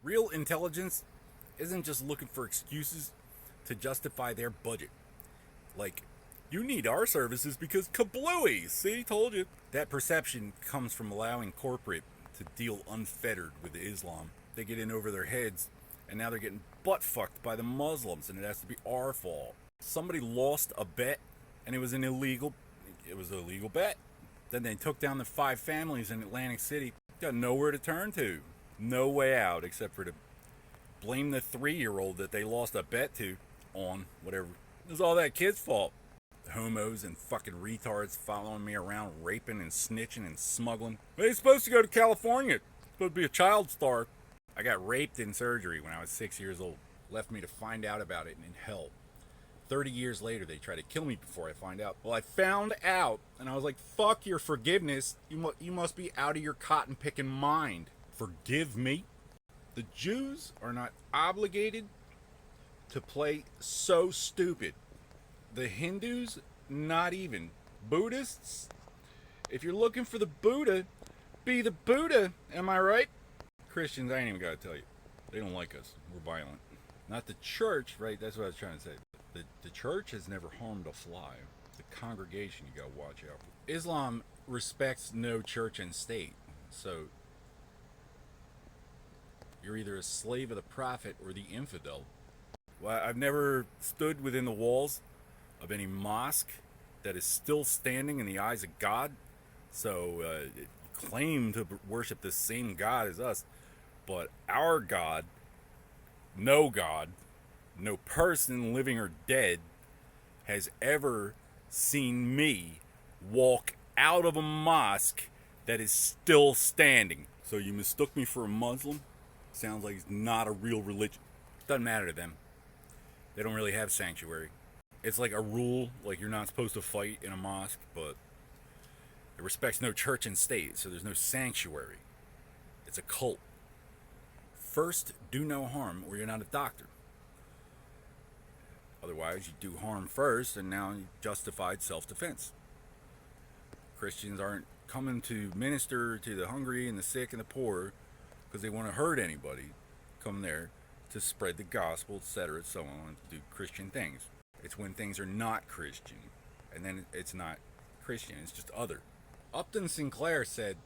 Real intelligence isn't just looking for excuses to justify their budget. Like, you need our services because kablooey, see, told you. That perception comes from allowing corporate to deal unfettered with Islam. They get in over their heads, and now they're getting butt fucked by the Muslims, and it has to be our fault. Somebody lost a bet, and it was an illegal bet. Then they took down the 5 families in Atlantic City. Got nowhere to turn to. No way out except for to blame the 3-year-old that they lost a bet to on whatever. It was all that kid's fault. The homos and fucking retards following me around, raping and snitching and smuggling. They're supposed to go to California. Supposed to be a child star. I got raped in surgery when I was 6 years old. Left me to find out about it in hell. 30 years later, they tried to kill me before I find out. Well, I found out, and I was like, fuck your forgiveness. You must be out of your cotton-picking mind. Forgive me? The Jews are not obligated to play so stupid. The Hindus, not even. Buddhists, if you're looking for the Buddha, be the Buddha, am I right? Christians, I ain't even got to tell you. They don't like us. We're violent. Not the church, right? That's what I was trying to say. The church has never harmed a fly. The congregation you gotta watch out for. Islam respects no church and state. So you're either a slave of the prophet or the infidel. Well, I've never stood within the walls of any mosque that is still standing in the eyes of God. So claim to worship the same God as us. But our God, no person, living or dead, has ever seen me walk out of a mosque that is still standing. So you mistook me for a Muslim? Sounds like it's not a real religion. Doesn't matter to them. They don't really have sanctuary. It's like a rule, like you're not supposed to fight in a mosque, but it respects no church and state, so there's no sanctuary. It's a cult. First, do no harm, or you're not a doctor. Otherwise, you do harm first, and now you justified self-defense. Christians aren't coming to minister to the hungry and the sick and the poor because they want to hurt anybody. Come there to spread the gospel, etc., so on, to do Christian things. It's when things are not Christian, and then it's not Christian, it's just other. Upton Sinclair said,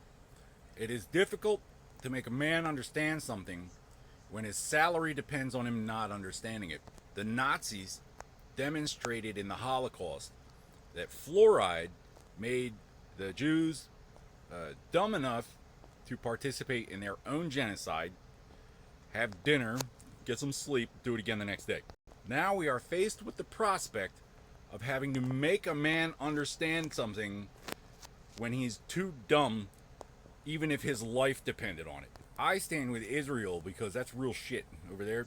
"It is difficult to make a man understand something when his salary depends on him not understanding it." The Nazis demonstrated in the Holocaust that fluoride made the Jews dumb enough to participate in their own genocide, have dinner, get some sleep, do it again the next day. Now we are faced with the prospect of having to make a man understand something when he's too dumb, even if his life depended on it. I stand with Israel because that's real shit over there.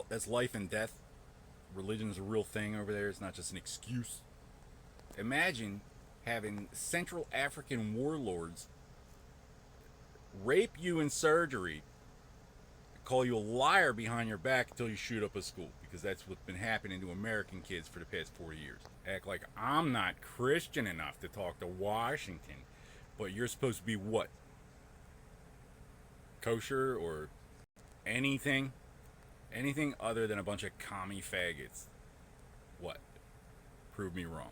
That's life and death. Religion's a real thing over there. It's not just an excuse. Imagine having Central African warlords rape you in surgery, call you a liar behind your back until you shoot up a school, because that's what's been happening to American kids for the past 4 years. Act like I'm not Christian enough to talk to Washington, but you're supposed to be what? Kosher or anything? Anything other than a bunch of commie faggots. What? Prove me wrong.